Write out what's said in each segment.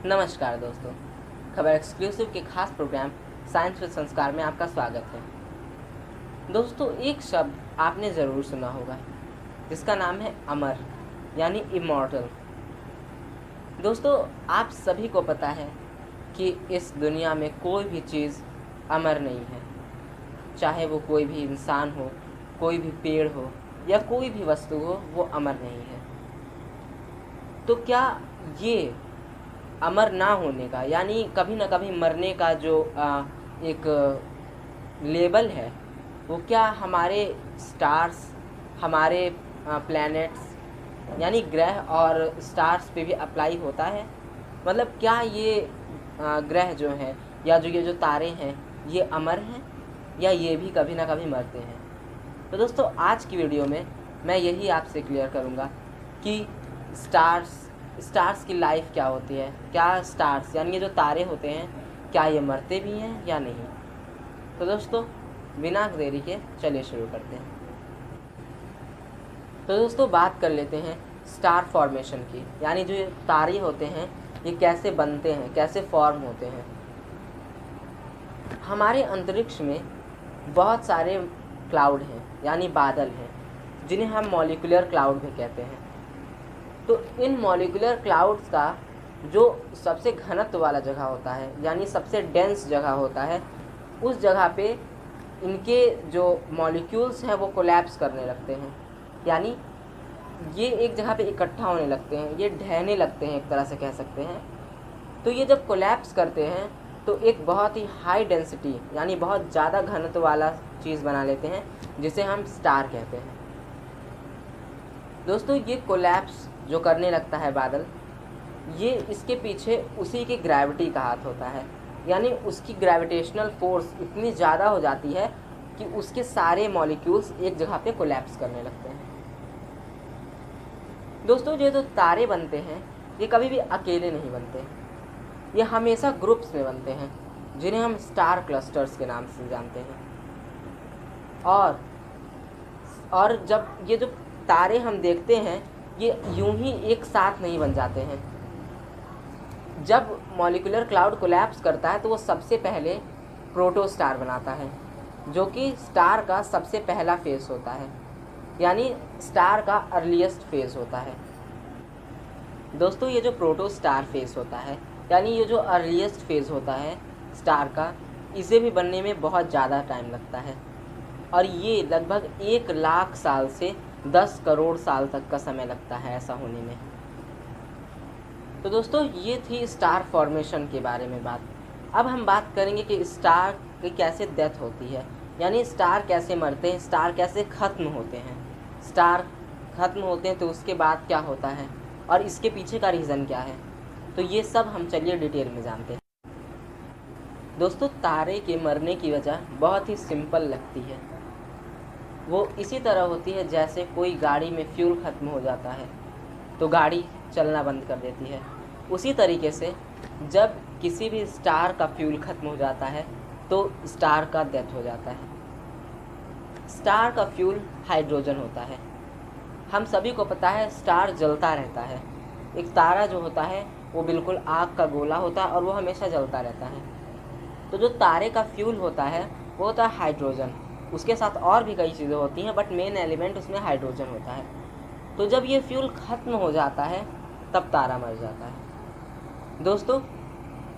नमस्कार दोस्तों, खबर एक्सक्लूसिव के खास प्रोग्राम साइंस विद संस्कार में आपका स्वागत है। दोस्तों, एक शब्द आपने ज़रूर सुना होगा जिसका नाम है अमर यानी इमॉर्टल। दोस्तों, आप सभी को पता है कि इस दुनिया में कोई भी चीज़ अमर नहीं है, चाहे वो कोई भी इंसान हो, कोई भी पेड़ हो या कोई भी वस्तु हो, वो अमर नहीं है। तो क्या ये अमर ना होने का यानी कभी ना कभी मरने का जो एक लेबल है, वो क्या हमारे स्टार्स, हमारे प्लैनेट्स यानी ग्रह और स्टार्स पे भी अप्लाई होता है? मतलब क्या ये ग्रह जो हैं या ये जो तारे हैं, ये अमर हैं या ये भी कभी ना कभी मरते हैं? तो दोस्तों, आज की वीडियो में मैं यही आपसे क्लियर करूँगा कि स्टार्स की लाइफ क्या होती है, क्या स्टार्स यानी ये जो तारे होते हैं, क्या ये मरते भी हैं या नहीं। तो दोस्तों, बिना देरी के चलिए शुरू करते हैं। तो दोस्तों, बात कर लेते हैं स्टार फॉर्मेशन की, यानी जो ये तारे होते हैं ये कैसे बनते हैं, कैसे फॉर्म होते हैं। हमारे अंतरिक्ष में बहुत सारे क्लाउड हैं यानी बादल हैं, जिन्हें हम मॉलिक्यूलर क्लाउड भी कहते हैं। तो इन मॉलिक्यूलर क्लाउड्स का जो सबसे घनत्व वाला जगह होता है यानी सबसे डेंस जगह होता है, उस जगह पे इनके जो मॉलिक्यूल्स हैं वो कोलैप्स करने लगते हैं, यानी ये एक जगह पे इकट्ठा होने लगते हैं, ये ढहने लगते हैं, एक तरह से कह सकते हैं। तो ये जब कोलैप्स करते हैं तो एक बहुत ही हाई डेंसिटी यानी बहुत ज़्यादा घनत्व वाला चीज़ बना लेते हैं, जिसे हम स्टार कहते हैं। दोस्तों, ये कोलैप्स जो करने लगता है बादल, ये इसके पीछे उसी की ग्रेविटी का हाथ होता है, यानी उसकी ग्रेविटेशनल फोर्स इतनी ज़्यादा हो जाती है कि उसके सारे मॉलिक्यूल्स एक जगह पे कोलैप्स करने लगते हैं। दोस्तों, ये जो तारे बनते हैं ये कभी भी अकेले नहीं बनते, ये हमेशा ग्रुप्स में बनते हैं, जिन्हें हम स्टार क्लस्टर्स के नाम से जानते हैं। और जब ये जो तारे हम देखते हैं, ये यूं ही एक साथ नहीं बन जाते हैं। जब मॉलिक्यूलर क्लाउड कोलैप्स करता है तो वो सबसे पहले प्रोटोस्टार बनाता है, जो कि स्टार का सबसे पहला फेज़ होता है, यानी स्टार का अर्लीस्ट फेज़ होता है। दोस्तों, ये जो प्रोटोस्टार फेज़ होता है यानी ये जो अर्लीस्ट फेज़ होता है स्टार का, इसे भी बनने में बहुत ज़्यादा टाइम लगता है, और ये लगभग 1,00,000 साल से 10 करोड़ साल तक का समय लगता है ऐसा होने में। तो दोस्तों, ये थी स्टार फॉर्मेशन के बारे में बात। अब हम बात करेंगे कि स्टार की कैसे डेथ होती है, यानी स्टार कैसे मरते हैं, स्टार कैसे ख़त्म होते हैं। स्टार ख़त्म होते हैं तो उसके बाद क्या होता है और इसके पीछे का रीज़न क्या है, तो ये सब हम चलिए डिटेल में जानते हैं। दोस्तों, तारे के मरने की वजह बहुत ही सिंपल लगती है। वो इसी तरह होती है जैसे कोई गाड़ी में फ्यूल ख़त्म हो जाता है तो गाड़ी चलना बंद कर देती है। उसी तरीके से जब किसी भी स्टार का फ्यूल ख़त्म हो जाता है तो स्टार का डेथ हो जाता है। स्टार का फ्यूल हाइड्रोजन होता है। हम सभी को पता है स्टार जलता रहता है। एक तारा जो होता है वो बिल्कुल आग का गोला होता है और वो हमेशा जलता रहता है। तो जो तारे का फ्यूल होता है वो होता है हाइड्रोजन। उसके साथ और भी कई चीज़ें होती हैं, बट मेन एलिमेंट उसमें हाइड्रोजन होता है। तो जब ये फ्यूल ख़त्म हो जाता है तब तारा मर जाता है। दोस्तों,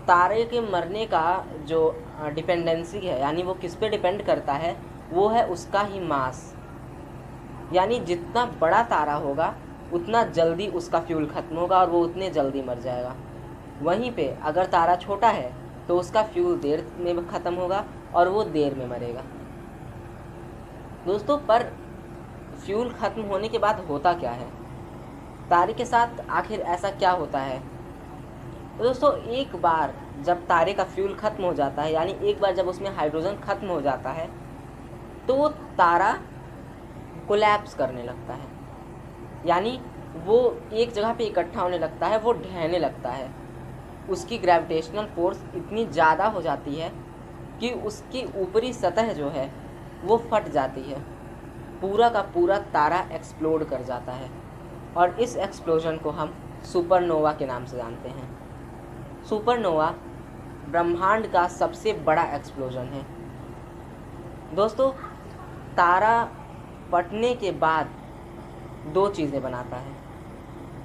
तारे के मरने का जो डिपेंडेंसी है यानी वो किस पे डिपेंड करता है, वो है उसका ही मास। यानी जितना बड़ा तारा होगा उतना जल्दी उसका फ्यूल ख़त्म होगा और वो उतने जल्दी मर जाएगा। वहीं पे अगर तारा छोटा है तो उसका फ्यूल देर में ख़त्म होगा और वो देर में मरेगा। दोस्तों, पर फ्यूल ख़त्म होने के बाद होता क्या है, तारे के साथ आखिर ऐसा क्या होता है? तो दोस्तों, एक बार जब तारे का फ्यूल ख़त्म हो जाता है यानी एक बार जब उसमें हाइड्रोजन ख़त्म हो जाता है तो वो तारा कोलैप्स करने लगता है, यानी वो एक जगह पे इकट्ठा होने लगता है, वो ढहने लगता है। उसकी ग्रेविटेशनल फोर्स इतनी ज़्यादा हो जाती है कि उसकी ऊपरी सतह जो है वो फट जाती है, पूरा का पूरा तारा एक्सप्लोड कर जाता है, और इस एक्सप्लोजन को हम सुपरनोवा के नाम से जानते हैं। सुपरनोवा ब्रह्मांड का सबसे बड़ा एक्सप्लोजन है। दोस्तों, तारा फटने के बाद दो चीज़ें बनाता है,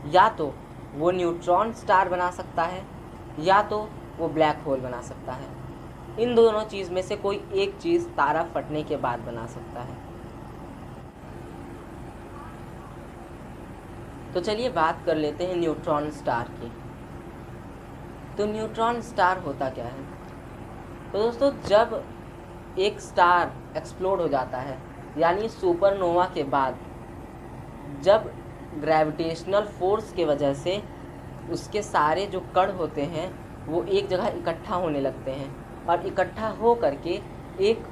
या तो वो न्यूट्रॉन स्टार बना सकता है या तो वो ब्लैक होल बना सकता है। इन दोनों चीज़ में से कोई एक चीज़ तारा फटने के बाद बना सकता है। तो चलिए बात कर लेते हैं न्यूट्रॉन स्टार की। तो न्यूट्रॉन स्टार होता क्या है? तो दोस्तों, जब एक स्टार एक्सप्लोड हो जाता है, यानी सुपरनोवा के बाद जब ग्रेविटेशनल फोर्स की वजह से उसके सारे जो कण होते हैं वो एक जगह इकट्ठा होने लगते हैं और इकट्ठा हो करके एक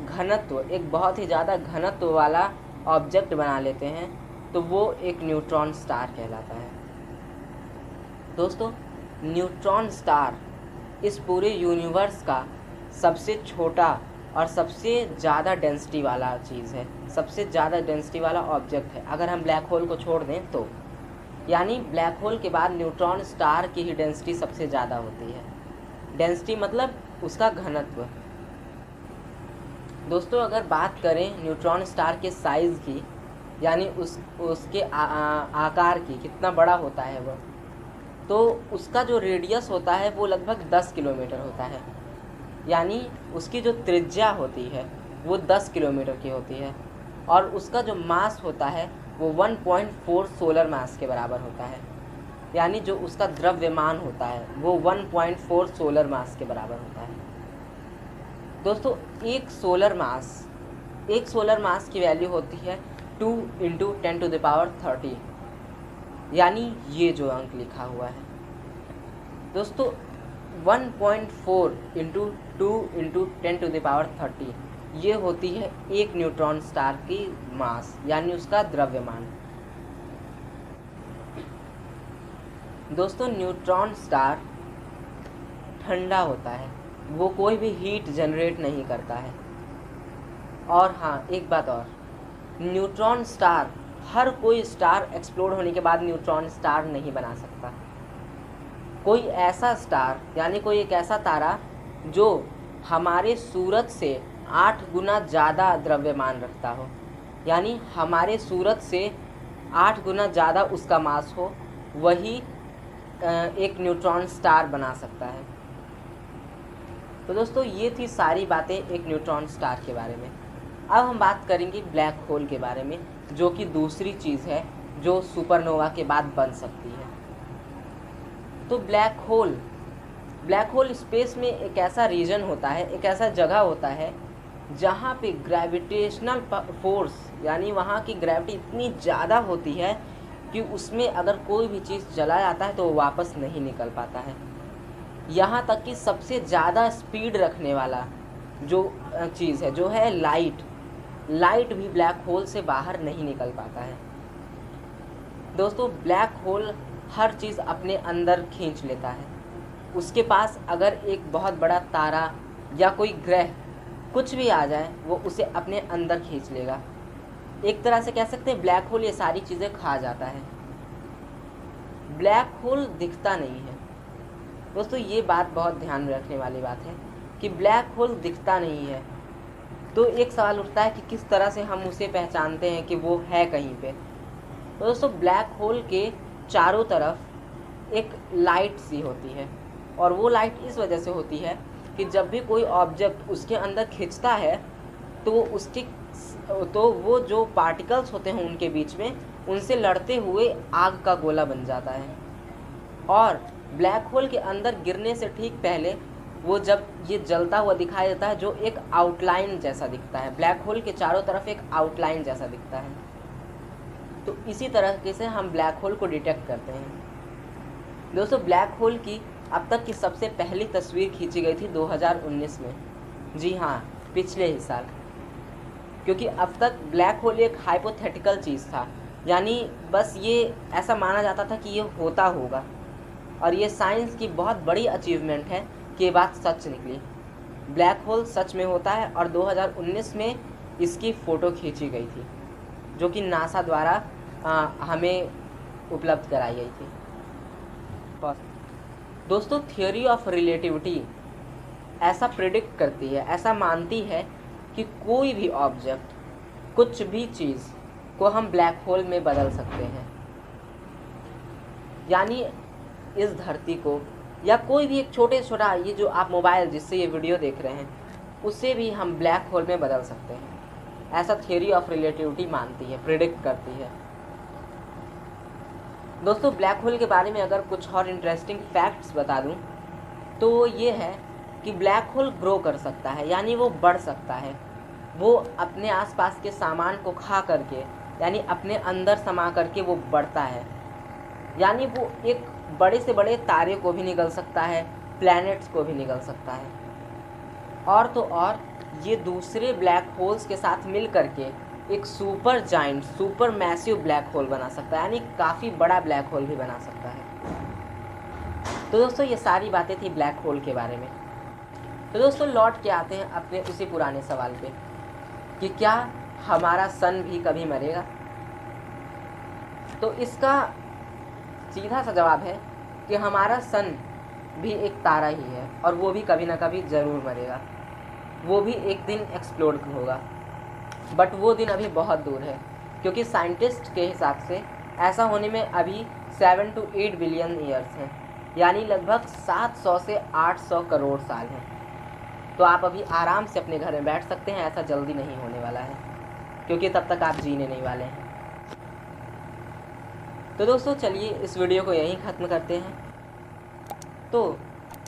घनत्व, एक बहुत ही ज़्यादा घनत्व वाला ऑब्जेक्ट बना लेते हैं, तो वो एक न्यूट्रॉन स्टार कहलाता है। दोस्तों, न्यूट्रॉन स्टार इस पूरे यूनिवर्स का सबसे छोटा और सबसे ज़्यादा डेंसिटी वाला चीज़ है, सबसे ज़्यादा डेंसिटी वाला ऑब्जेक्ट है। अगर हम ब्लैक होल को छोड़ दें तो, यानी ब्लैक होल के बाद न्यूट्रॉन स्टार की ही डेंसिटी सबसे ज़्यादा होती है। डेंसिटी मतलब उसका घनत्व। दोस्तों, अगर बात करें न्यूट्रॉन स्टार के साइज़ की, यानी उसके आकार की, कितना बड़ा होता है वह, तो उसका जो रेडियस होता है वो लगभग 10 किलोमीटर होता है। यानी उसकी जो त्रिज्या होती है वो 10 किलोमीटर की होती है और उसका जो मास होता है वो 1.4 सोलर मास के बराबर होता है। यानी जो उसका द्रव्यमान होता है वो 1.4 सोलर मास के बराबर होता है। दोस्तों, एक सोलर मास की वैल्यू होती है 2 × 10⁻30, यानी ये जो अंक लिखा हुआ है। दोस्तों, 1.4 × 2 × 10⁻30 ये होती है एक न्यूट्रॉन स्टार की मास, यानी उसका द्रव्यमान। दोस्तों, न्यूट्रॉन स्टार ठंडा होता है, वो कोई भी हीट जनरेट नहीं करता है। और हाँ, एक बात और, न्यूट्रॉन स्टार, हर कोई स्टार एक्सप्लोड होने के बाद न्यूट्रॉन स्टार नहीं बना सकता। कोई ऐसा स्टार, यानी कोई एक ऐसा तारा जो हमारे सूरज से 8 गुना ज़्यादा द्रव्यमान रखता हो, यानी हमारे सूरज से 8 गुना ज़्यादा उसका मास हो, वही एक न्यूट्रॉन स्टार बना सकता है। तो दोस्तों, ये थी सारी बातें एक न्यूट्रॉन स्टार के बारे में। अब हम बात करेंगे ब्लैक होल के बारे में, जो कि दूसरी चीज़ है जो सुपरनोवा के बाद बन सकती है। तो ब्लैक होल स्पेस में एक ऐसा रीजन होता है, एक ऐसा जगह होता है जहाँ पे ग्रेविटेशनल फोर्स, यानी वहाँ की ग्रेविटी इतनी ज़्यादा होती है कि उसमें अगर कोई भी चीज़ चला जाता है तो वो वापस नहीं निकल पाता है। यहाँ तक कि सबसे ज़्यादा स्पीड रखने वाला जो चीज़ है, जो है लाइट भी ब्लैक होल से बाहर नहीं निकल पाता है। दोस्तों, ब्लैक होल हर चीज़ अपने अंदर खींच लेता है। उसके पास अगर एक बहुत बड़ा तारा या कोई ग्रह कुछ भी आ जाए, वो उसे अपने अंदर खींच लेगा। एक तरह से कह सकते हैं ब्लैक होल ये सारी चीज़ें खा जाता है। ब्लैक होल दिखता नहीं है। दोस्तों, ये बात बहुत ध्यान में रखने वाली बात है कि ब्लैक होल दिखता नहीं है। तो एक सवाल उठता है कि किस तरह से हम उसे पहचानते हैं कि वो है कहीं पे। तो दोस्तों, ब्लैक होल के चारों तरफ एक लाइट सी होती है, और वो लाइट इस वजह से होती है कि जब भी कोई ऑब्जेक्ट उसके अंदर खिंचता है तो वो जो पार्टिकल्स होते हैं उनके बीच में, उनसे लड़ते हुए आग का गोला बन जाता है। और ब्लैक होल के अंदर गिरने से ठीक पहले वो जब ये जलता हुआ दिखाई देता है, जो एक आउटलाइन जैसा दिखता है, ब्लैक होल के चारों तरफ एक आउटलाइन जैसा दिखता है। तो इसी तरह से हम ब्लैक होल को डिटेक्ट करते हैं। दोस्तों, ब्लैक होल की अब तक की सबसे पहली तस्वीर खींची गई थी 2019 में। जी हाँ, पिछले ही साल। क्योंकि अब तक ब्लैक होल एक हाइपोथेटिकल चीज़ था, यानी बस ये ऐसा माना जाता था कि ये होता होगा, और ये साइंस की बहुत बड़ी अचीवमेंट है कि ये बात सच निकली। ब्लैक होल सच में होता है, और 2019 में इसकी फ़ोटो खींची गई थी, जो कि नासा द्वारा हमें उपलब्ध कराई गई थी। दोस्तों थियोरी ऑफ रिलेटिविटी ऐसा प्रिडिक्ट करती है, ऐसा मानती है कि कोई भी ऑब्जेक्ट, कुछ भी चीज़ को हम ब्लैक होल में बदल सकते हैं। यानी इस धरती को या कोई भी एक छोटे छोटा, ये जो आप मोबाइल जिससे ये वीडियो देख रहे हैं, उसे भी हम ब्लैक होल में बदल सकते हैं। ऐसा थियोरी ऑफ रिलेटिविटी मानती है, प्रिडिक्ट करती है। दोस्तों ब्लैक होल के बारे में अगर कुछ और इंटरेस्टिंग फैक्ट्स बता दूं तो ये है कि ब्लैक होल ग्रो कर सकता है, यानी वो बढ़ सकता है। वो अपने आसपास के सामान को खा करके, यानी अपने अंदर समा करके वो बढ़ता है। यानी वो एक बड़े से बड़े तारे को भी निगल सकता है, प्लैनेट्स को भी निगल सकता है। और तो और ये दूसरे ब्लैक होल्स के साथ मिल करके एक super giant, super massive black hole बना सकता है, यानी काफ़ी बड़ा ब्लैक होल भी बना सकता है। तो दोस्तों ये सारी बातें थी ब्लैक होल के बारे में। तो दोस्तों लौट के आते हैं अपने उसी पुराने सवाल पे कि क्या हमारा सन भी कभी मरेगा। तो इसका सीधा सा जवाब है कि हमारा सन भी एक तारा ही है और वो भी कभी ना कभी ज़रूर मरेगा। वो भी एक दिन एक्सप्लोड होगा, बट वो दिन अभी बहुत दूर है, क्योंकि साइंटिस्ट के हिसाब से ऐसा होने में अभी 7 to 8 बिलियन ईयर्स हैं, यानी लगभग 700 से 800 करोड़ साल हैं। तो आप अभी आराम से अपने घर में बैठ सकते हैं, ऐसा जल्दी नहीं होने वाला है, क्योंकि तब तक आप जीने नहीं वाले हैं। तो दोस्तों चलिए इस वीडियो को यहीं ख़त्म करते हैं। तो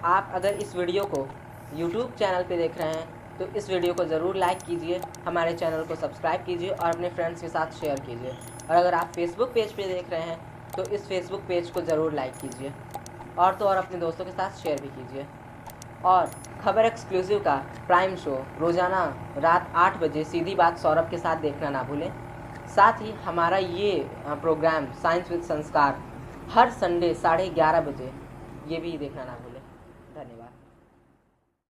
आप अगर इस वीडियो को YouTube चैनल पे देख रहे हैं तो इस वीडियो को ज़रूर लाइक कीजिए, हमारे चैनल को सब्सक्राइब कीजिए और अपने फ्रेंड्स के साथ शेयर कीजिए। और अगर आप फेसबुक पेज पे देख रहे हैं तो इस फेसबुक पेज को ज़रूर लाइक कीजिए और तो और अपने दोस्तों के साथ शेयर भी कीजिए। और खबर एक्सक्लूसिव का प्राइम शो रोज़ाना रात 8 बजे सीधी बात सौरभ के साथ देखना ना भूलें। साथ ही हमारा ये प्रोग्राम साइंस विद संस्कार हर संडे 11:30 बजे, ये भी देखना ना भूलें।